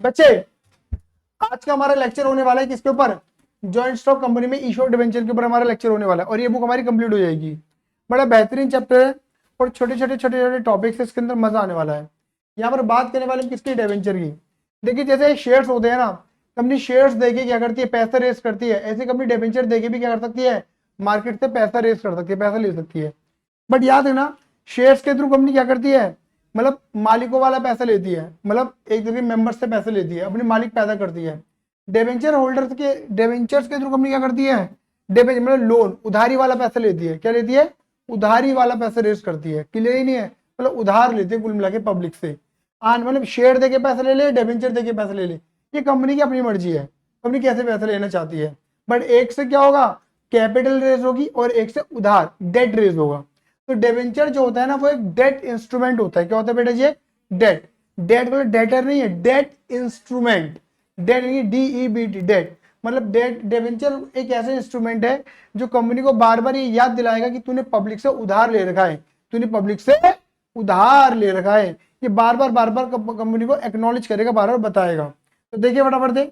बच्चे आज का हमारा लेक्चर होने वाला है किसके ऊपर? जॉइंट स्टॉक कंपनी में इशू डिवेंचर के ऊपर हमारा लेक्चर होने वाला है और ये बुक हमारी कंप्लीट हो जाएगी। बड़ा बेहतरीन चैप्टर है और छोटे छोटे टॉपिक्स इसके अंदर मजा आने वाला है। यहाँ पर बात करने वाले किसकी? डिवेंचर की। देखिए जैसे शेयर्स होते हैं ना, कंपनी शेयर्स देके क्या करती है? पैसा रेस करती है। ऐसी कंपनी डिवेंचर देके भी क्या कर सकती है? मार्केट से पैसा रेस कर सकती है, पैसा ले सकती है। बट याद है ना, शेयर्स के थ्रू कंपनी क्या करती है? मतलब मालिकों वाला पैसा लेती है, मतलब एक तरीके मेंबर से पैसे लेती है, अपने मालिक पैदा करती है। डिवेंचर्स के थ्रू कंपनी क्या करती है? डिवेंचर मतलब लोन, उधारी वाला पैसा लेती है। क्या लेती है? उधारी वाला पैसा रेस करती है। क्लियर ही नहीं है? मतलब उधार लेते हैं कुल मिला के पब्लिक से। मतलब शेयर देके पैसा ले ले, डिवेंचर देके पैसा ले ले, ये कंपनी की अपनी मर्जी है, कंपनी कैसे पैसा लेना चाहती है। बट एक से क्या होगा? कैपिटल रेज होगी और एक से उधार डेट रेज होगा। तो डिवेंचर जो होता है ना, वो एक डेट इंस्ट्रूमेंट होता है। क्या होता है बेटा जी? डेट। डेट मतलब डेटर नहीं है, डेट इंस्ट्रूमेंट। डेट यानी DEBT, डेट मतलब डेट। डिवेंचर एक ऐसा इंस्ट्रूमेंट है जो कंपनी को बार बार ये याद दिलाएगा कि तूने पब्लिक से उधार ले रखा है, तूने पब्लिक से उधार ले रखा है। ये बार बार कंपनी को एक्नॉलेज करेगा, बार बार बताएगा। तो देखिए फटाफट से,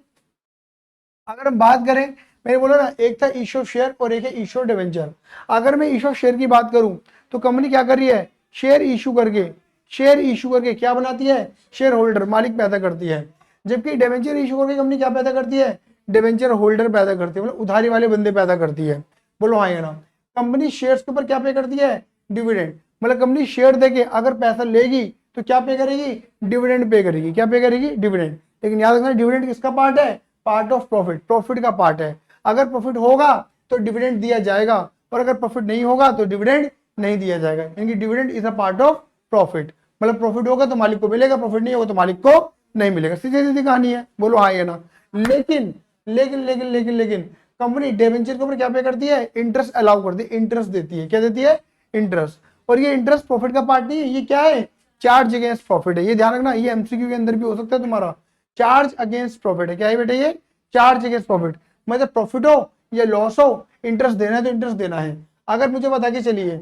अगर हम बात करें, मैंने बोला ना एक था इश्यू शेयर और एक है इश्यू डिवेंचर। अगर मैं इश्यू शेयर की बात करूं तो कंपनी क्या कर रही है? शेयर इशू करके क्या बनाती है? शेयर होल्डर, मालिक पैदा करती है। जबकि डिवेंचर इशू करके कंपनी क्या पैदा करती है? डिवेंचर होल्डर पैदा करती है, मतलब उधारी वाले बंदे पैदा करती है। बोलो हाँ या ना? कंपनी शेयर्स के ऊपर क्या पे करती है? डिविडेंड। मतलब कंपनी शेयर देके अगर पैसा लेगी तो क्या पे करेगी? डिविडेंड पे करेगी। क्या पे करेगी? डिविडेंड। लेकिन याद रखना, डिविडेंड किसका पार्ट है? पार्ट ऑफ प्रॉफिट, प्रॉफिट का पार्ट है। अगर प्रॉफिट होगा तो डिविडेंड दिया जाएगा और अगर प्रॉफिट नहीं होगा तो डिविडेंड नहीं दिया जाएगा। यानी dividend is a part of profit. मतलब प्रॉफिट होगा तो मालिक को मिलेगा, प्रॉफिट नहीं होगा तो मालिक को नहीं मिलेगा। सीधी सीधी कहानी है। बोलो हाँ या ना? लेकिन लेकिन लेकिन लेकिन लेकिन कंपनी डिवेंचर के ऊपर क्या पे करती है? इंटरेस्ट अलाउ करती है, इंटरेस्ट देती है। क्या देती है? इंटरेस्ट। और ये इंटरेस्ट प्रॉफिट का पार्ट नहीं है, ये क्या है? चार्ज अगेंस्ट प्रॉफिट है। ये ध्यान रखना, ये MCQ के अंदर भी हो सकता है तुम्हारा। चार्ज अगेंस्ट प्रॉफिट है। क्या है बेटा? ये चार्ज अगेंस्ट प्रॉफिट। मतलब प्रॉफिट हो या लॉस हो, इंटरेस्ट देना है तो इंटरेस्ट देना है। अगर मुझे बता के चलिए,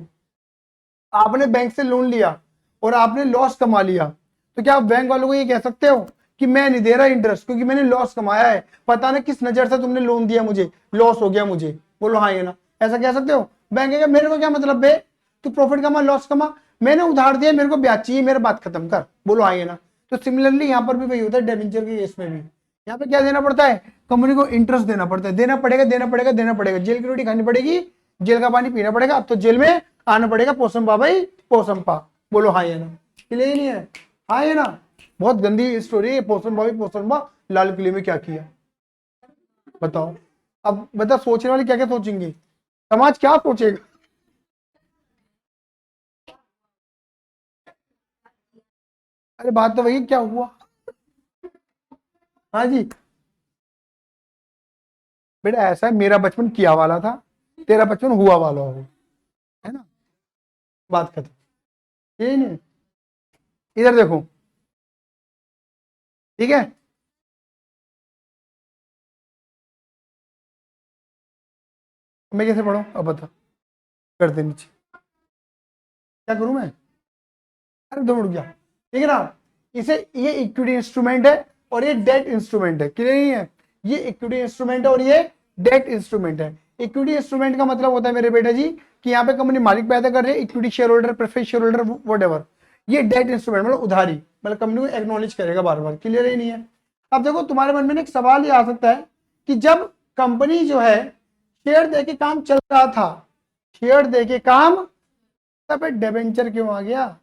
आपने बैंक से लोन लिया और आपने लॉस कमा लिया, तो क्या आप बैंक वालों को ये कह सकते हो कि मैं नहीं दे रहा इंटरेस्ट क्योंकि मैंने लॉस कमाया है, पता नहीं किस नजर से तुमने लोन दिया, मुझे लॉस हो गया मुझे। बोलो हाँ या ना? ऐसा कह सकते हो? बैंक कहेगा मेरे को क्या मतलब है, तू प्रॉफिट कमा लॉस कमा, मैंने उधार दिया, मेरे को ब्याज चाहिए, मेरा बात खत्म कर। बोलो हाँ या ना? तो सिमिलरली यहाँ पर भी वही होता है डिवेंचर के केस में भी। यहाँ पे क्या देना पड़ता है? कंपनी को इंटरेस्ट देना पड़ता है। देना पड़ेगा देना पड़ेगा देना पड़ेगा। जेल की रोटी खानी पड़ेगी, जेल का पानी पीना पड़ेगा। अब तो जेल में आना पड़ेगा। पोसम पा भाई, पोसम पा। बोलो हाँ या ना? क्लियर नहीं है? हाँ या ना? बहुत गंदी स्टोरी है। पोसम भाई पोसम पा, लाल किले में क्या किया बताओ। अब बता, सोचने वाले क्या क्या सोचेंगे, समाज क्या सोचेगा? अरे बात तो वही, क्या हुआ? हाँ जी बेटा, ऐसा है, मेरा बचपन किया वाला था, तेरा बचपन हुआ वाला हो, है ना? बात खत्म। यही नहीं? इधर देखो, ठीक है? मैं कैसे पढ़ूं अब बता? कर दे नीचे, क्या करूं मैं? अरे दो रुक गया। ठीक है ना? इसे, ये इक्विटी इंस्ट्रूमेंट है और ये डेट इंस्ट्रूमेंट है। क्लियर नहीं है? ये इक्विटी इंस्ट्रूमेंट है और ये डेट इंस्ट्रूमेंट है। इक्विटी इंस्ट्रूमेंट का मतलब होता है मेरे बेटा जी कि यहाँ पे कंपनी मालिक पैदा कर रही है, equity share holder, preference share holder, what. ये डेट इंस्ट्रूमेंट मतलब उधारी, मतलब कंपनी को एक्नॉलेज करेगा बार बार। क्लियर ही नहीं है? अब देखो, तुम्हारे मन में एक सवाल ये आ सकता है कि जब कंपनी जो है शेयर दे के काम चल रहा था, शेयर दे के काम, तब डिबेंचर क्यों आ गया?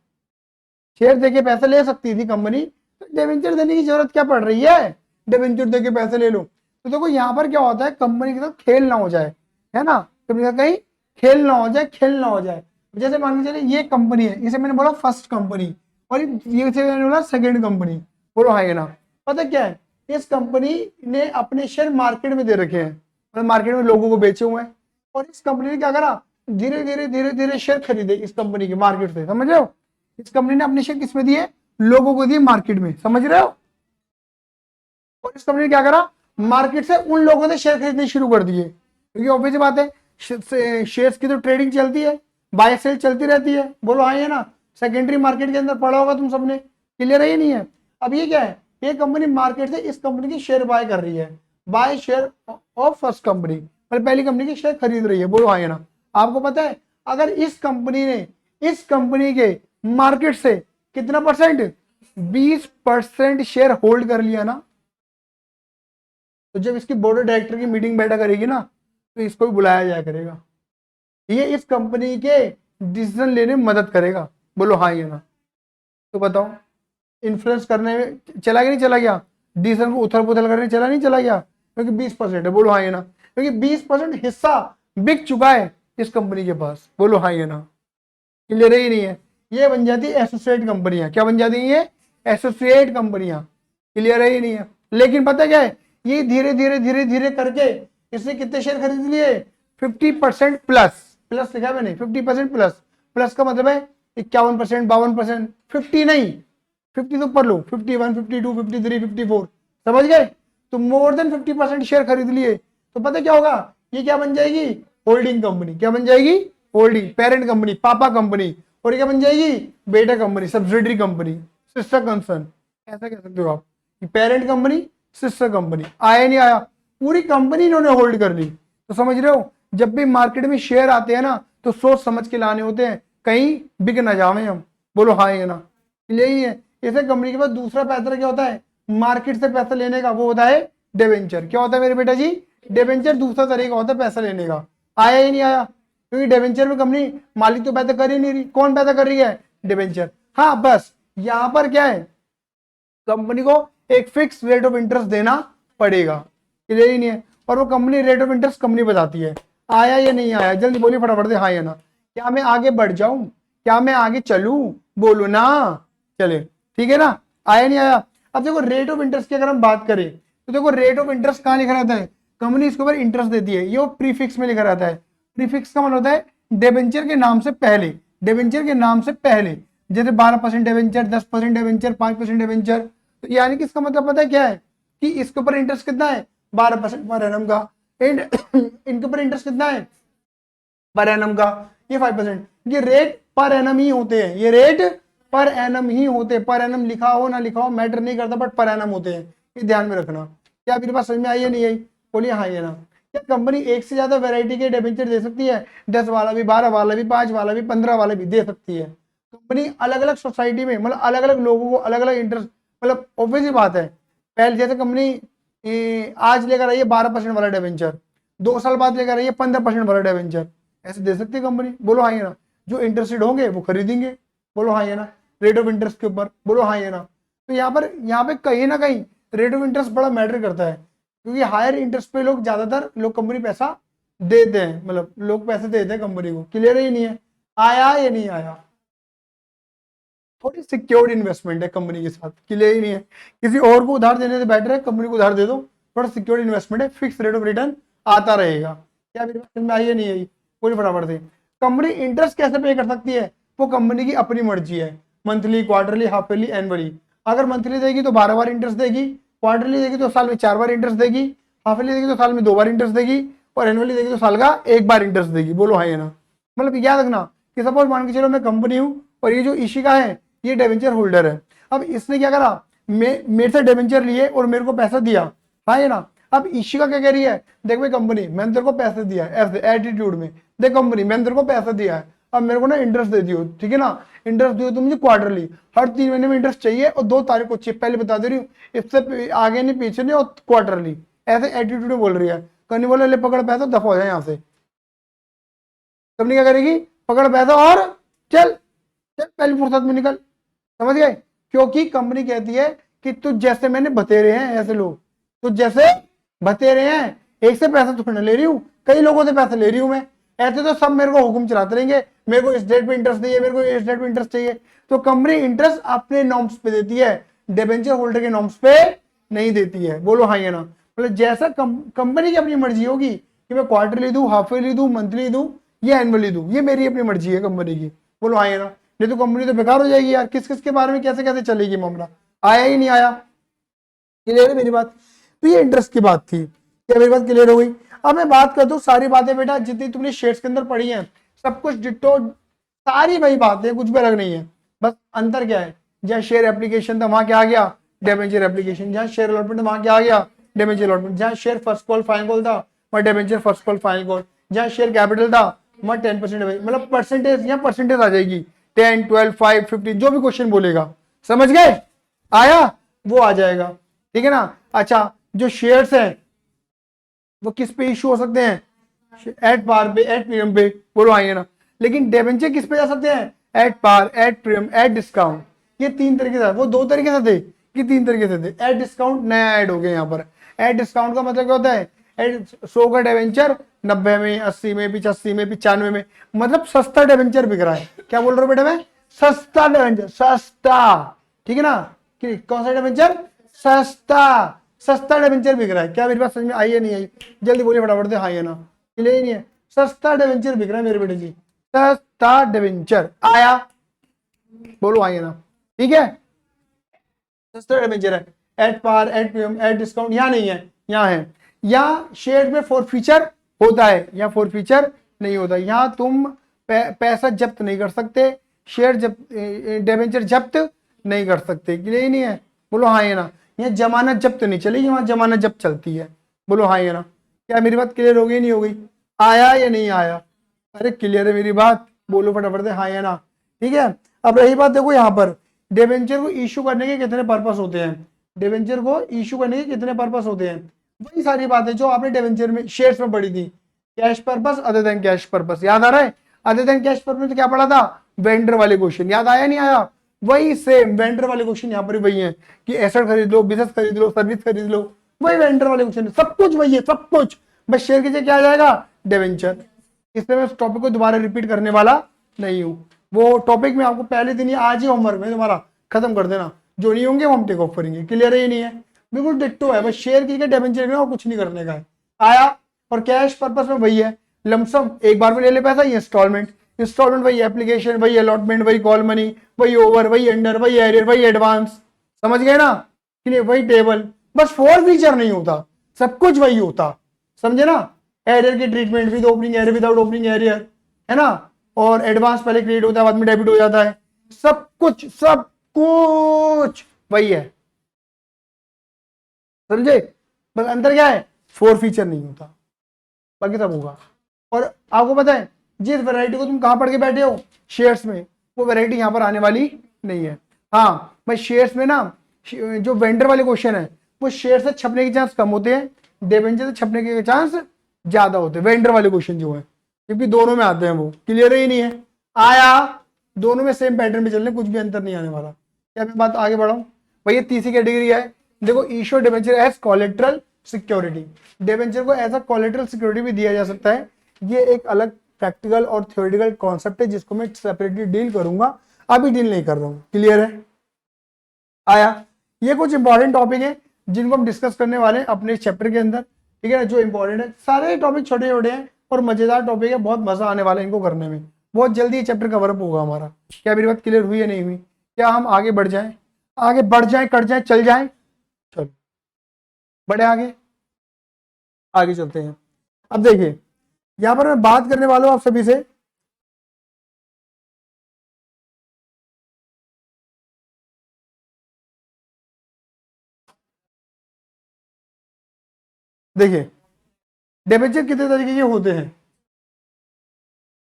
शेयर देके पैसे ले सकती थी कंपनी, तो डिवेंचर देने की जरूरत क्या पड़ रही है? डिवेंचर देके पैसे ले लो। तो देखो यहाँ पर क्या होता है, कंपनी के साथ खेल ना हो जाए, है ना? कंपनी का कहीं खेल ना हो जाए, खेल ना हो जाए। जैसे मान के चलिए ये कंपनी है, इसे मैंने बोला फर्स्ट कंपनी, और ये मैंने बोला सेकेंड कंपनी। बोलो हाँ ये ना? पता क्या है, इस कंपनी ने अपने शेयर मार्केट में दे रखे हैं, मतलब मार्केट में लोगों को बेचे हुए हैं, और इस कंपनी ने क्या करा, धीरे धीरे धीरे धीरे शेयर खरीदे इस कंपनी के मार्केट से। समझ रहे हो? इस कंपनी ने अपने शेयर किसमें दिए? लोगों को दिए, मार्केट में। समझ रहे हो? और इस कंपनी ने क्या करा, मार्केट से उन लोगों ने शेयर खरीदने शुरू कर दिए, क्योंकि ऑब्वियस बात है शेयर्स की तो ट्रेडिंग चलती है, बाय सेल चलती रहती है। बोलो हाँ ये ना? सेकेंडरी मार्केट के अंदर पढ़ा होगा तुम सबने। क्लियर है? ये नहीं है? अब ये क्या है, ये कंपनी मार्केट से इस कंपनी की शेयर बाय कर रही है, buy share of first company, मतलब पहली कंपनी की शेयर खरीद रही है। बोलो हाँ या ना। आपको पता है अगर इस कंपनी ने इस कंपनी के मार्केट से कितना परसेंट, 20% शेयर होल्ड कर लिया ना, तो जब इसकी बोर्ड ऑफ डायरेक्टर की मीटिंग बैठा करेगी ना, तो इसको भी बुलाया जाया करेगा। ये इस कंपनी के डिसीजन लेने में मदद करेगा। बोलो हाँ या ना। तो बताओ इन्फ्लुएंस करने में चला गया नहीं चला गया, डिसीजन को उथल पुथल करने चला नहीं चला गया, क्योंकि 20% है। बोलो हाँ या ना। क्योंकि 20% हिस्सा बिक चुका है इस कंपनी के पास। बोलो हाँ या ना। क्लियर ही नहीं है। ये बन जाती है एसोसिएट कंपनियां। क्या बन जाती है ये? एसोसिएट कंपनियां। क्लियर ही नहीं है। लेकिन पता क्या है, ये धीरे धीरे धीरे धीरे करके इसने कितने शेयर खरीद लिए? 50% प्लस, प्लस लिखा है मैंने 50% प्लस। प्लस का मतलब है 51%, 52%, 50 नहीं, 50 तो ऊपर लो, 51, 52, 53, 54, समझ गए? तो मोर देन 50% शेयर खरीद लिए, तो पता क्या होगा, ये क्या बन जाएगी? Holding company. क्या बन जाएगी? होल्डिंग, पेरेंट कंपनी, पापा कंपनी। और ये क्या बन जाएगी? बेटा company, subsidiary company, sister concern, ऐसा कह सकते हो आप। Parent company, sister company. आया नहीं आया? पूरी कंपनी इन्होंने होल्ड कर ली। तो समझ रहे हो, जब भी मार्केट में शेयर आते हैं ना, तो सोच समझ के लाने होते हैं, कहीं बिक ना जावे हम। बोलो हाँ या ना। यही है। इसे कंपनी के पास दूसरा पैसा क्या होता है मार्केट से पैसा लेने का? वो होता है डिबेंचर। क्या होता है मेरे बेटा जी? डिबेंचर दूसरा तरीका होता है पैसा लेने का। आया ही नहीं आया? क्योंकि डिबेंचर में कंपनी मालिक तो पैदा कर ही नहीं रही। कौन पैदा कर रही है? डिबेंचर। हाँ, बस यहां पर क्या है, कंपनी को एक फिक्स रेट ऑफ इंटरेस्ट देना पड़ेगा। क्लियर ही नहीं है। और वो company rate of interest company बताती है। आया या नहीं आया? जल्दी बोलिए फटाफट से हाँ या ना। क्या मैं आगे बढ़ जाऊं? क्या मैं आगे चलूं? बोलो ना। चले, ठीक है ना। आया नहीं आया? अब देखो रेट ऑफ इंटरेस्ट की अगर हम बात करें, तो देखो रेट ऑफ इंटरेस्ट कहाँ लिखा रहता है? कंपनी इसके ऊपर इंटरेस्ट देती है, ये प्रीफिक्स में लिखा रहता है। प्रीफिक्स का मतलब होता है डिबेंचर के नाम से पहले। डिबेंचर के नाम से पहले, जैसे 12% डिबेंचर, 10% डिबेंचर, 5% डिबेंचर। तो यानी कि इसका मतलब पता है क्या है, कि इसके ऊपर इंटरेस्ट कितना है? 12% पर एनम का। एंड इनके ऊपर इंटरेस्ट कितना है पर एनम का? ये 5%। ये रेट पर एनम ही होते हैं, ये रेट पर एनम ही होते हैं। पर एनम लिखा हो ना लिखा हो मैटर नहीं करता, बट पर एनम होते हैं, ये ध्यान में रखना। क्या मेरे पास समझ में आई है नहीं आई? बोलिए हाँ या ना। क्या कंपनी एक से ज्यादा वैरायटी के डिबेंचर दे सकती है? 10 वाला भी, 12 वाला भी, 5 वाला भी, 15 वाला भी दे सकती है। कंपनी अलग अलग सोसाइटी में, मतलब अलग अलग लोगों को अलग अलग इंटरेस्ट, मतलब ऑब्वियस बात है। पहले जैसे कंपनी आज लेकर आई है 12% वाला डिबेंचर, 2 साल बाद लेकर आई है 15% वाला डिबेंचर, ऐसे दे सकती है कंपनी। बोलो हाँ या ना। जो इंटरेस्टेड होंगे वो खरीदेंगे। बोलो हाँ या ना। रेट ऑफ इंटरेस्ट के ऊपर बोलो हाँ या ना। तो यहाँ पे कहीं ना कहीं रेट ऑफ इंटरेस्ट बड़ा मैटर करता है, क्योंकि हायर इंटरेस्ट पे लोग ज्यादातर लोग कंपनी पैसा देते हैं, मतलब लोग पैसे देते हैं कंपनी को। क्लियर ही नहीं है? आया या नहीं आया? थोड़ी सिक्योर्ड इन्वेस्टमेंट है कंपनी के साथ। क्लियर ही नहीं है? किसी और को उधार देने से बेटर है कंपनी को उधार दे दो। थोड़ा सिक्योर्ड इन्वेस्टमेंट है, फिक्स रेट ऑफ रिटर्न आता रहेगा। क्या मेरी बात में आई है नहीं आई? पूरी फटाफट से। कंपनी इंटरेस्ट कैसे पे कर सकती है? वो कंपनी की अपनी मर्जी है। Monthly, quarterly, half yearly, annually. अगर मंथली देगी तो 12 बार इंटरेस्ट देगी, क्वार्टरली देगी तो साल में 4 बार इंटरेस्ट देगी, हाफ ईयरली देगी तो साल में 2 बार इंटरेस्ट देगी, और एनुअली देगी तो साल का 1 बार इंटरेस्ट देगी। बोलो हाँ या ना। मतलब याद रखना कि सपोज मान के चलो मैं कंपनी हूँ, और ये जो इशिका है ये डिबेंचर होल्डर है। अब इसने क्या करा, मेरे से डिबेंचर लिए और मेरे को पैसा दिया, हाँ या ना। अब इशिका क्या कह रही है, देख भाई कंपनी मैंने तेरे को पैसे दिया है, ऐसे एटीट्यूड में, देख कंपनी मैंने तेरे को पैसा दिया है, अब मेरे को ना इंटरेस्ट दे दियो, ठीक है ना। इंटरेस्ट दियो तो मुझे क्वार्टरली, हर 3 महीने में इंटरेस्ट चाहिए, और 2 तारीख को चाहिए, पहले बता दे रही हूँ, इससे आगे नहीं पीछे नहीं, और क्वार्टरली। ऐसे एटीट्यूड में बोल रही है। कंपनी बोले ले पकड़ पैसा, दफा हो जाए यहाँ से। कंपनी क्या करेगी, पकड़ पैसा और चल चल पहली फुर्सत में निकल। समझ गए? क्योंकि कंपनी कहती है कि तू जैसे मैंने बतेरे हैं ऐसे लोग, तो जैसे बतेरे हैं, एक से पैसा थोड़ा ले रही हूँ, कई लोगों से पैसा ले रही हूँ मैं, ऐसे तो सब मेरे को हुक्म चलाते रहेंगे, मेरे को इस डेट पे इंटरेस्ट चाहिए, मेरे को इस डेट पे इंटरेस्ट चाहिए। तो कंपनी इंटरेस्ट अपने नॉर्म्स पे देती है, डिबेंचर होल्डर के नॉर्म्स पे नहीं देती है। बोलो हाँ या ना। मतलब जैसा कंपनी की अपनी मर्जी होगी कि मैं क्वार्टरली दूं, हाफ ईयरली दूं, मंथली दूं या एनुअली दूं, ये मेरी अपनी मर्जी है कंपनी की। बोलो हाँ या ना। नहीं तो कंपनी तो बेकार हो जाएगी यार, किस किस के बारे में कैसे कैसे चलेगी मामला। आया ही नहीं आया? क्लियर है मेरी बात? तो ये इंटरेस्ट की बात थी। क्या मेरी बात क्लियर हो गई? अब मैं बात करता हूँ सारी बातें बेटा जितनी तुमने शेयर्स के अंदर पढ़ी हैं, सब कुछ डिट्टो, सारी वही बातें, कुछ भी अलग नहीं है। बस अंतर क्या है, जहाँ शेयर एप्लीकेशन था वहां क्या आ गया, डिबेंचर एप्लीकेशन, जहाँ शेयर अलॉटमेंट वहां क्या आ गया, डिबेंचर अलॉटमेंट, जहाँ share first call final call था वहाँ debenture first call final call, जहाँ शेयर कैपिटल था वहाँ 10% मतलब परसेंटेज, यहाँ परसेंटेज आ जाएगी 10, 12, 5, 15 जो भी क्वेश्चन बोलेगा, समझ गए, आया वो आ जाएगा, ठीक है ना। अच्छा जो शेयर्स हैं वो किस पे इशू हो सकते हैं, एट पार पे, एट प्रीमियम पे, बोलो आएंगे ना। लेकिन डिबेंचर किस पे जा सकते हैं, at par, at premium, at discount, ये तीन तरीके से, वो दो तरीके से थे कि तीन तरीके से थे। एट डिस्काउंट नया ऐड हो गया यहाँ पर। एट डिस्काउंट का मतलब क्या होता है, एट 100 का डिबेंचर 90 में, 80 में, 85 में, 95 में, मतलब सस्ता डिबेंचर बिक रहा है। क्या बोल रहा हूँ बेटा मैं, सस्ता डिबेंचर, सस्ता, ठीक है ना। कौन सा डिबेंचर, सस्ता, सस्ता डिबेंचर बिक रहा है। क्या मेरी बात समझ में आई है नहीं आई, जल्दी बोलिए फटाफट से, हाँ या ना, क्लियर नहीं है। सस्ता डिबेंचर बिक रहा है मेरे बेटे जी, सस्ता डिबेंचर, आया, बोलो आइए ना, ठीक है। सस्ता डिबेंचर है, at par, at premium, at discount, यहाँ नहीं है, यहाँ है। यहाँ शेयर में फोर फीचर होता है, यहाँ फोर फीचर नहीं होता। यहाँ तुम पैसा जब्त नहीं कर सकते, शेयर जब्त, डिबेंचर जब्त नहीं कर सकते, क्लियर नहीं है, बोलो हाँ या ना। यहाँ जमानत जब्त नहीं चलेगी, वहां जमानत जब्त चलती है, बोलो हाँ या ना। क्या मेरी बात क्लियर हो गई नहीं हो गई, आया या नहीं आया, अरे क्लियर है मेरी बात, बोलो फटाफट से हाँ या ना, ठीक है। अब रही बात, देखो यहाँ पर डिबेंचर को इशू करने के कितने पर्पस होते हैं, डिबेंचर को इशू करने के कितने पर्पस होते हैं, वही सारी बातें जो आपने डिबेंचर में शेयर्स में पढ़ी थी। Cash purpose, other than cash purpose, याद आ रहा है, अदर देन कैश पर्पस क्या पढ़ा था, वेंडर वाले क्वेश्चन, याद आया नहीं आया, वही सेम वेंडर वाले क्वेश्चन यहाँ पर वही है कि एसेट खरीद लो, बिजनेस खरीद लो, सर्विस खरीद लो, वही वेंडर वाले क्वेश्चन है, सब कुछ वही है, सब कुछ, बस शेयर की जगह क्या आ जाएगा, डिबेंचर। इसलिए मैं उस टॉपिक को दोबारा रिपीट करने वाला नहीं हूँ, वो टॉपिक में आपको पहले दिन ही आज ही होमवर्क में तुम्हारा खत्म कर देना, जो नहीं होंगे वो हम टेक ऑफ करेंगे, क्लियर है, ये नहीं है, बिल्कुल डिट्टो है, बस शेयर की जगह डिबेंचर और कुछ नहीं करने का है, आया। और कैश पर्पस में वही है, लमसम एक बार में ले ले पैसा, ये इंस्टॉलमेंट, इंस्टॉलमेंट वही एप्लीकेशन, वही अलॉटमेंट, वही कॉल मनी, वही ओवर, वही अंडर, वही एरियर, वही एडवांस, समझ गए ना, क्लियर, वही टेबल, बस फोर फीचर नहीं होता, सब कुछ वही होता, समझे ना। एरियर की treatment with opening arrear, without opening arrear, है ना, और एडवांस पहले क्रिएट होता है बाद में डेबिट हो जाता है, सब कुछ वही है, समझे। बस अंदर क्या है, फोर फीचर नहीं होता, बाकी सब होगा। और आपको पता है जिस वैरायटी को तुम कहां पढ़ के बैठे हो, शेयर्स में, वो वैरायटी यहां पर आने वाली नहीं है। हाँ भाई शेयर्स में ना, जो वेंडर वाले क्वेश्चन है वो शेयर से छपने के चांस कम होते हैं, डिबेंचर से छपने के चांस ज्यादा होते हैं, वेंडर वाले क्वेश्चन जो है, क्योंकि दोनों में आते हैं वो, क्लियर ही नहीं है, आया, दोनों में सेम पैटर्न में चलने, कुछ भी अंतर नहीं आने वाला। क्या मैं बात आगे बढ़ाऊं, भाई ये तीसरी कैटेगरी है, देखो issue debenture as collateral security, debenture को एज अ कोलेट्रल सिक्योरिटी भी दिया जा सकता है, ये एक अलग प्रैक्टिकल और थ्योरेटिकल कॉन्सेप्ट है जिसको मैं सेपरेटली डील करूंगा, अभी डील नहीं कर रहा हूं, क्लियर है, आया। ये कुछ इंपॉर्टेंट टॉपिक है जिनको हम डिस्कस करने वाले हैं अपने चैप्टर के अंदर, ठीक है ना, जो इंपॉर्टेंट है, सारे टॉपिक छोटे छोटे हैं और मजेदार टॉपिक है, बहुत मजा आने वाला है इनको करने में, बहुत जल्दी ये चैप्टर कवर अप होगा हमारा। क्या मेरी बात क्लियर हुई या नहीं हुई, क्या हम आगे बढ़ जाएं, आगे बढ़ जाएं, कट जाएं, चल जाएं, चलो बढ़े आगे, आगे चलते हैं। अब देखिए यहां पर मैं बात करने वाला हूं आप सभी से, देखिए डिबेंचर कितने तरीके के होते हैं,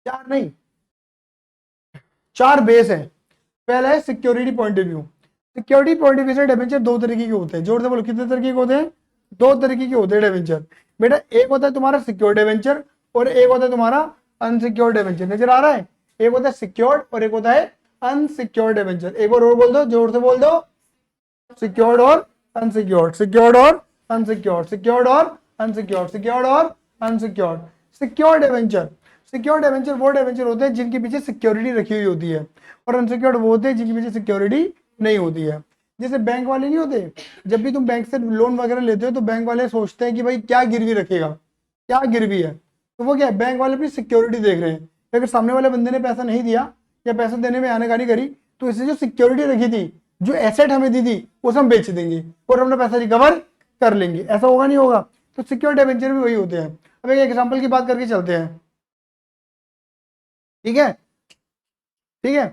चार नहीं, चार बेस है। पहला है security point of view, security point of view से डिबेंचर दो तरीके के होते हैं, जोर से बोलो कितने तरीके के होते हैं, दो तरीके के होते हैं डिबेंचर बेटा, एक होता है तुम्हारा सिक्योर्ड डिबेंचर और एक होता है तुम्हारा अनसिक्योर्ड डिबेंचर, नजर आ रहा है, एक होता है सिक्योर्ड और एक होता है अनसिक्योर्ड डिबेंचर, एक बार और बोल दो, जोर से बोल दो, सिक्योर्ड और अनसिक्योर्ड, सिक्योर्ड और अनसिक्योर्ड, सिक्योर्ड और अनसिक्योर्ड, सिक्योर्ड और unsecured. Secured debenture, secured debenture वो डिबेंचर होते हैं जिनके पीछे सिक्योरिटी रखी हुई होती है, और अनसिक्योर्ड वो होते हैं जिनके पीछे सिक्योरिटी नहीं होती है। जैसे बैंक वाले नहीं होते, जब भी तुम बैंक से लोन वगैरह लेते हो तो बैंक वाले सोचते हैं कि भाई क्या गिरवी रखेगा, क्या गिरवी है, तो वो क्या है, बैंक वाले अपनी सिक्योरिटी देख रहे हैं, अगर सामने वाले बंदे ने पैसा नहीं दिया या पैसा देने में आनाकानी करी तो इससे जो सिक्योरिटी रखी थी, जो एसेट हमें दी थी, वो हम बेच देंगे और अपना पैसा रिकवर कर लेंगे, ऐसा होगा नहीं होगा, तो सिक्योर्ड डिबेंचर भी वही होते हैं। अब एक एग्जांपल की बात करके चलते हैं, ठीक है, ठीक है,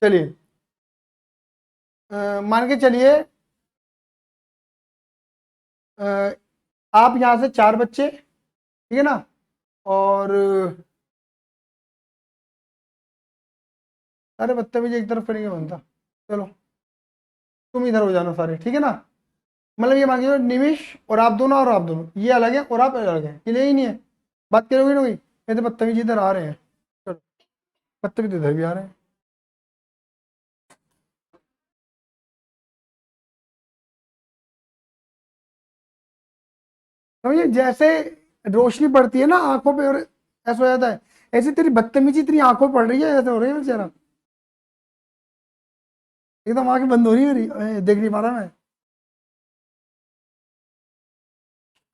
चलिए मान के चलिए आप यहाँ से 4 बच्चे, ठीक है ना, और सारे बदतमीजी एक तरफ करेंगे बनता। चलो तुम इधर हो जाना सारे, ठीक है ना। मतलब ये मान लो निमिष और आप दोनों, और आप दोनों ये अलग है और आप अलग है, क्लियर ही नहीं है। बात करोगे ना कोई, ये तो बदतमीजी इधर आ रहे हैं। चलो बदतमीजी इधर भी आ रहे हैं। समझिए जैसे रोशनी पड़ती है ना आंखों पे और ऐसा हो जाता है, ऐसे तेरी बदतमीजी तेरी आंखों पे पड़ रही है, ऐसा हो रही है बेचारा, एकदम आंखें बंद हो रही है, देख नहीं पा रहा मैं।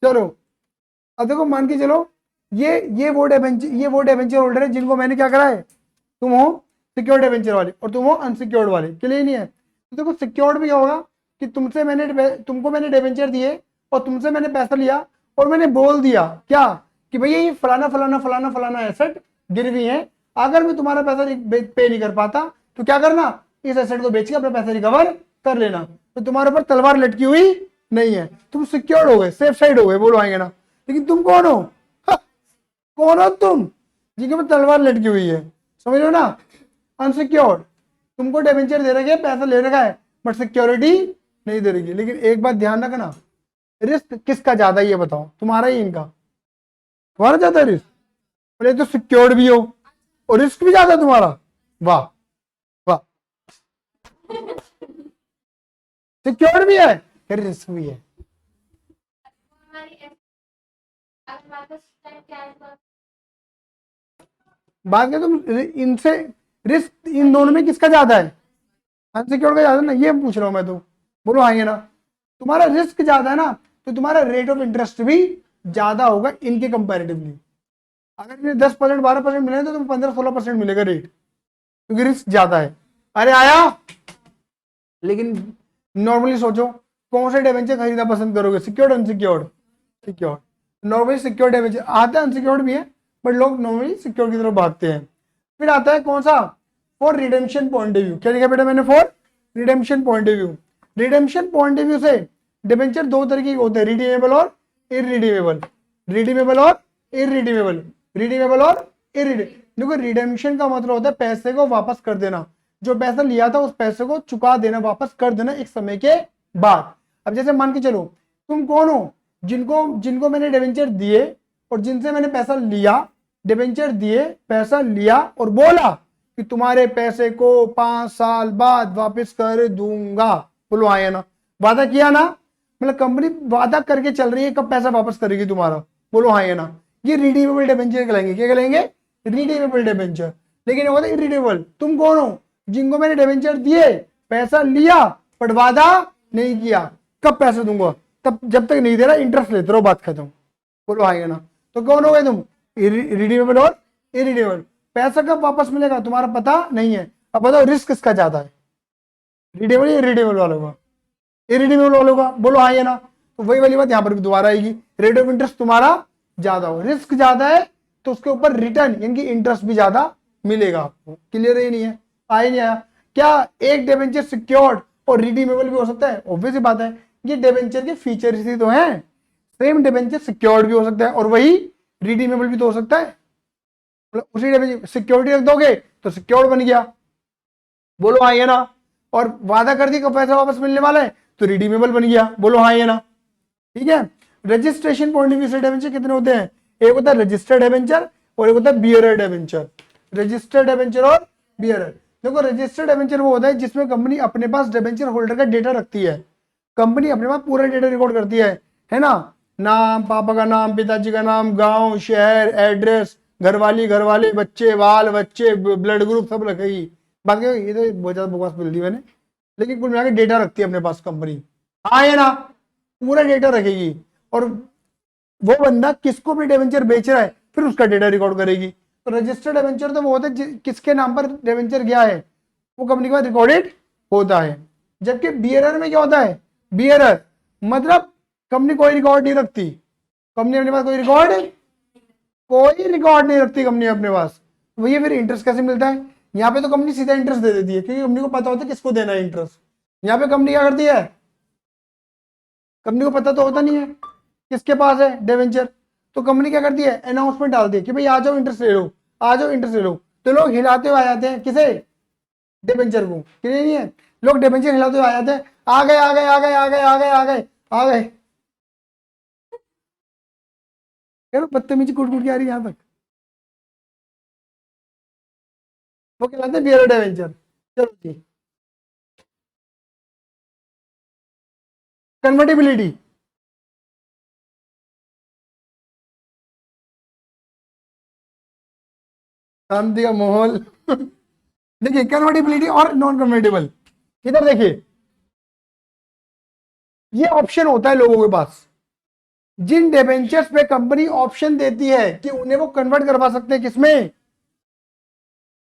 चलो अब देखो मान के चलो, ये वो डेबेंचर होल्डर है जिनको मैंने क्या करा है, तुम हो सिक्योर्ड डेबेंचर वाले और तुम हो अनसिक्योर्ड वाले, क्लियर नहीं है। तो देखो सिक्योर्ड भी क्या होगा कि तुमको मैंने डेबेंचर दिए और तुमसे मैंने पैसा लिया और मैंने बोल दिया क्या कि भैया ये फलाना फलाना फलाना फलाना एसेट गिरवी है, अगर मैं तुम्हारा पैसा पे नहीं कर पाता तो क्या करना, इस एसेट को बेच के अपना पैसा रिकवर कर लेना। तो तुम्हारे ऊपर तलवार लटकी हुई नहीं है, तुम सिक्योर्ड हो गए, सेफ साइड हो गए, बोलो आएंगे ना। लेकिन तुम कौन हो, कौन हो तुम जिनके ऊपर तलवार लटकी हुई है, समझ लो ना, अनसिक्योर्ड। तुमको डिबेंचर दे रखे, पैसा ले रखा है, बट सिक्योरिटी नहीं दे रही है। लेकिन एक बात ध्यान रखना, रिस्क किसका ज्यादा है ये बताओ, तुम्हारा ही इनका, तुम्हारा ज्यादा है रिस्क। बोले तो सिक्योर्ड भी हो और रिस्क भी ज्यादा तुम्हारा, वाह वाह, सिक्योर्ड भी है फिर रिस्क भी है। बात क्या तुम इनसे, रिस्क इन दोनों में किसका ज्यादा है, अनसिक्योर्ड का ज्यादा ना, ये पूछ रहा हूं मैं तो, बोलो हाँ ये ना। तुम्हारा रिस्क ज्यादा है ना, तो तुम्हारा रेट ऑफ इंटरेस्ट भी ज्यादा होगा इनके कंपैरेटिवली। अगर इन्हें 10% 12% मिले तो तुम 15-16% मिलेगा रेट, क्योंकि रिस्क ज्यादा है। अरे आया, लेकिन नॉर्मली सोचो कौन से डिबेंचर खरीदना पसंद करोगे, secured unsecured, secured. Normally secured debenture आता है, अनसिक्योर्ड भी है, बट लोग नॉर्मली सिक्योर्ड की तरफ भागते हैं। फिर आता है कौन सा, for redemption point of view. क्या लिखा बेटा मैंने, for redemption point of view. Redemption point of view से डिबेंचर दो तरीके के होते हैं, रिडीमेबल और इरिडीमेबल, रिडीमेबल और इरिडीमेबल, रिडीमेबल और इरिडीमेबल। देखो रिडेम्पशन का मतलब होता है पैसे को वापस कर देना, जो पैसा लिया था उस पैसे को चुका देना, वापस कर देना एक समय के बाद। अब जैसे मान के चलो तुम कौन हो, जिनको जिनको मैंने डिबेंचर दिए और जिनसे मैंने पैसा लिया, डिबेंचर दिए, पैसा लिया और बोला कि तुम्हारे पैसे को 5 साल बाद वापस कर दूंगा, बोलो आया ना, वादा किया ना, मतलब कंपनी वादा करके चल रही है कब पैसा वापस करेगी तुम्हारा, बोलो हाँ या ना। ये रिडीमेबल डिबेंचर कहलाएंगे, क्या कहलाएंगे, रिडीमेबल डिबेंचर। लेकिन होता है इरिडीमेबल, तुम कौन हो, जिनको मैंने डिबेंचर दिए, पैसा लिया बट वादा नहीं किया कब पैसा दूंगा, तब जब तक नहीं दे रहा इंटरेस्ट लेते रहो, बात खत्म, बोलो हाँ या ना। तो कौन हो गए तुम, रिडीमेबल और इरिडीमेबल। पैसा कब वापस मिलेगा तुम्हारा पता नहीं है। अब बताओ रिस्क किसका ज्यादा है, रिडीमेबल या इरिडीमेबल वालों का, इरिडीमेबल वालों का, बोलो हाँ या ना। तो वही वाली बात यहाँ पर भी दोबारा आएगी, रेट ऑफ इंटरेस्ट तुम्हारा ज्यादा हो, रिस्क ज्यादा है तो उसके ऊपर रिटर्न यानी कि इंटरेस्ट भी ज्यादा मिलेगा आपको। क्लियर ही नहीं है, आया नहीं आया। क्या एक डिबेंचर सिक्योर्ड और रिडीमेबल भी हो सकता है, ऑब्वियस बात है, ये डिबेंचर के फीचर्स ही तो हैं। सेम डिबेंचर सिक्योर्ड भी हो सकता है और वही रिडीमेबल भी तो हो सकता है, मतलब उसी डिबेंचर सिक्योरिटी रख दोगे तो सिक्योर्ड बन गया, बोलो हाँ या ना। और वादा कर दी कि पैसा वापस मिलने वाला है तो रिडीमेबल बन गया, बोलो हाँ या ना। ठीक है, रजिस्ट्रेशन पॉइंट ऑफ व्यू से डिबेंचर कितने होते हैं, एक होता है रजिस्टर्ड डिबेंचर और एक होता है बियरर डिबेंचर। रजिस्टर्ड डिबेंचर और बियरर, देखो रजिस्टर्ड डिबेंचर वो होता है जिसमें कंपनी अपने पास डिबेंचर होल्डर का डेटा रखती है, कंपनी अपने पास पूरा डेटा रिकॉर्ड करती है ना, नाम, पापा का नाम, पिताजी का नाम, गांव, शहर, एड्रेस, घरवाली, घरवाले, बच्चे, बाल बच्चे, ब्लड ग्रुप सब रखेगी। बाकी ये तो बहुत ज्यादा बकवास बोल दी मैंने, लेकिन कुल मिलाकर डेटा रखती है अपने पास कंपनी, हाँ या ना, पूरा डेटा रखेगी। और वो बंदा किसको भी डिबेंचर बेच रहा है फिर उसका डेटा रिकॉर्ड करेगी। तो रजिस्टर्ड डिबेंचर तो वो होता है किसके नाम पर डिबेंचर गया है वो कंपनी के पास रिकॉर्डेड होता है। जबकि बियरर में क्या होता है, बियरर मतलब कंपनी कोई रिकॉर्ड नहीं रखती, कंपनी अपने पास कोई रिकॉर्ड नहीं रखती कंपनी अपने पास। भैया फिर इंटरेस्ट कैसे मिलता है, यहाँ पे तो कंपनी सीधा इंटरेस्ट दे देती है क्योंकि कंपनी को पता होता है किसको देना है इंटरेस्ट। यहाँ पे कंपनी क्या करती है, कंपनी को पता तो होता नहीं है किसके पास है डिबेंचर, तो कंपनी क्या करती है, अनाउंसमेंट डालती है कि भाई आ जाओ इंटरेस्ट ले लो, आ जाओ इंटरेस्ट ले लो, तो लोग हिलाते हुए आ जाते हैं, किसे, डिबेंचर को, क्लियर नहीं है, लोग डिबेंचर हिलाते हुए आ जाते हैं, आ गए आ गए आ गए आ गए आ गए आ गए आ गए, यार बदतमीजी कुट कुट के आ रही है यहाँ तक, वो कहलाते हैं बियर डिबेंचर। चलो जी, कन्वर्टिबिलिटी, शांति का माहौल देखिए कन्वर्टिबिलिटी और नॉन कन्वर्टेबल, इधर देखिए ये ऑप्शन होता है लोगों के पास, जिन डिबेंचर्स पे कंपनी ऑप्शन देती है कि उन्हें वो कन्वर्ट करवा सकते हैं किसमें,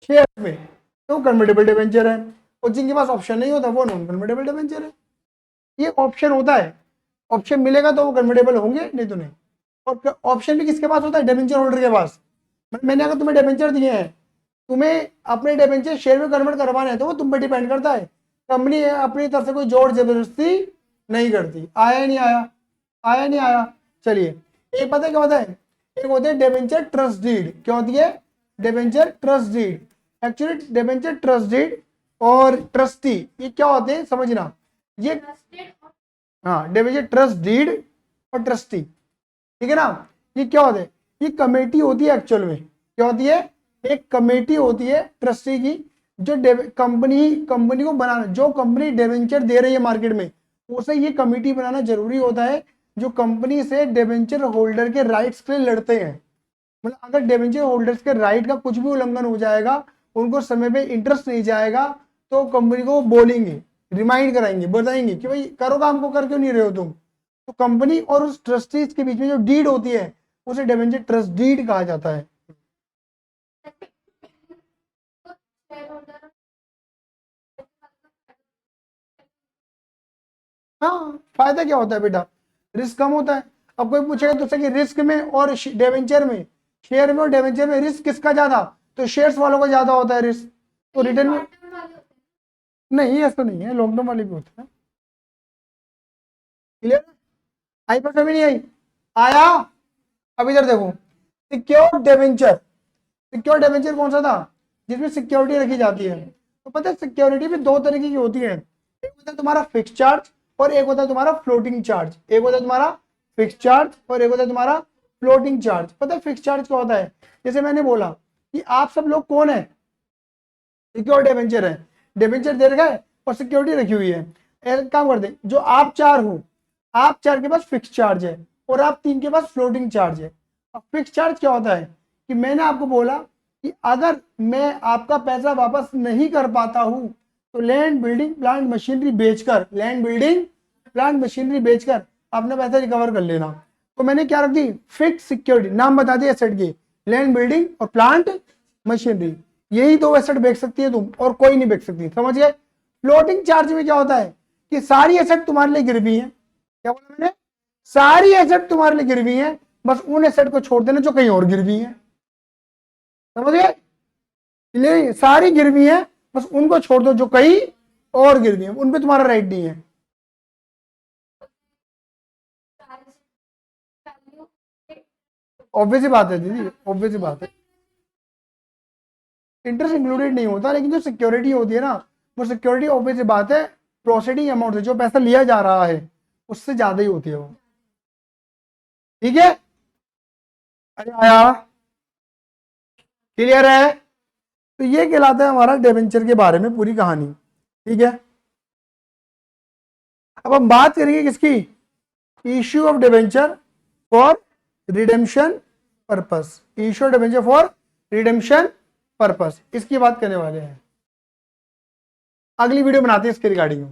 शेयर में, तो कन्वर्टेबल डिबेंचर है, और जिनके पास ऑप्शन नहीं होता वो नॉन कन्वर्टेबल डिबेंचर है। ये ऑप्शन होता है, ऑप्शन मिलेगा तो वो कन्वर्टेबल होंगे, नहीं तो नहीं। और ऑप्शन भी किसके पास होता है, डिबेंचर होल्डर के पास। मैंने अगर तुम्हें डिबेंचर दिए हैं, तुम्हें अपने डिबेंचर शेयर में कन्वर्ट करवाने हैं, तो वो तुम पे डिपेंड करता है, कंपनी अपनी तरफ से कोई जोर जबरदस्ती नहीं करती। आया नहीं आया, आया नहीं आया। चलिए एक पता है क्या होता है, एक होते हैं डिबेंचर ट्रस्ट डीड, क्या होती है, debenture trust deed. Actually debenture trust deed और ट्रस्टी ये क्या होते हैं समझना, ये हाँ डिबेंचर ट्रस्ट डीड और ट्रस्टी, ठीक है ना, ये क्या होते हैं, ये कमेटी होती है एक्चुअल में, क्या होती है, एक कमेटी होती है ट्रस्टी की, जो कंपनी को बनाना, जो कंपनी डिबेंचर दे रही है मार्केट में, उसे ये कमेटी बनाना जरूरी होता है, जो कंपनी से डिबेंचर होल्डर के राइट्स के लिए लड़ते हैं। मतलब अगर डिबेंचर होल्डर्स के राइट का कुछ भी उल्लंघन हो जाएगा, उनको समय पे इंटरेस्ट नहीं जाएगा, तो कंपनी को बोलेंगे, रिमाइंड कराएंगे, बताएंगे कि भाई करो काम को, कर क्यों नहीं रहे हो तुम। तो कंपनी और उस ट्रस्टीज के बीच में जो डीड होती है उसे डिबेंचर ट्रस्ट डीड कहा जाता है। हाँ फायदा क्या होता है बेटा, रिस्क कम होता है। अब कोई पूछेगा तुझसे कि रिस्क में और डिवेंचर में, शेयर में और डिवेंचर में रिस्क किसका ज्यादा, तो शेयर्स वालों का ज्यादा होता है रिस्क, तो रिटर्न में नहीं, ऐसा नहीं है, लॉन्ग टर्म वाले भी होते हैं। क्लियर, आई पर भी नहीं आई, आया। अब इधर देखो, सिक्योर डिवेंचर, सिक्योर डिवेंचर कौन सा था, जिसमें सिक्योरिटी रखी जाती है। तो पता है सिक्योरिटी भी दो तरीके की होती है, एक होता है तुम्हारा फिक्स चार्ज और एक होता है तुम्हारा फ्लोटिंग चार्ज। एक होता है तुम्हारा फिक्स चार्ज और एक होता है तुम्हारा फ्लोटिंग चार्ज। पता है फिक्स चार्ज क्या होता है, जैसे मैंने बोला कि आप सब लोग कौन है, सिक्योर डिवेंचर है, डिवेंचर दे रखा है और सिक्योरिटी रखी हुई है। एक काम कर दे, जो आप चार हो, आप चार के पास फिक्स चार्ज है और आप तीन के पास फ्लोटिंग चार्ज है। अब फिक्स चार्ज क्या होता है कि मैंने आपको बोला कि अगर मैं आपका पैसा वापस नहीं कर पाता हूं, तो लैंड बिल्डिंग प्लांट मशीनरी बेचकर, लैंड बिल्डिंग प्लांट मशीनरी बेचकर अपना पैसा रिकवर कर लेना। तो मैंने क्या रख दी, फिक्स सिक्योरिटी, नाम बता दिया एसेट के, लैंड बिल्डिंग और प्लांट मशीनरी, यही दो एसेट बेच सकती है तुम और कोई नहीं बेच सकती, समझ गए। फ्लोटिंग चार्ज में क्या होता है कि सारी एसेट तुम्हारे लिए गिरवी है, क्या बोला मैंने, सारी एसेट तुम्हारे लिए गिरवी है, बस उन एसेट को छोड़ देना जो कहीं और गिरवी है, समझ गए, सारी गिरवी है, बस उनको छोड़ दो जो कहीं और गिरवी है, उन पे तुम्हारा राइट नहीं है। ऑब्वियस बात है दीदी, ऑब्वियस बात है, इंटरेस्ट इंक्लूडेड नहीं होता, लेकिन जो सिक्योरिटी होती है ना, वो सिक्योरिटी ऑब्वियस बात है प्रोसीडिंग अमाउंट से, जो पैसा लिया जा रहा है उससे ज्यादा ही होती है वो, ठीक है। अरे आया, क्लियर है, तो ये कहलाता है हमारा डिबेंचर के बारे में पूरी कहानी, ठीक है। अब हम बात करेंगे किसकी, issue of debenture for redemption purpose, issue of debenture for redemption purpose, इसकी बात करने वाले हैं। अगली वीडियो बनाते हैं इसके रिगार्डिंग।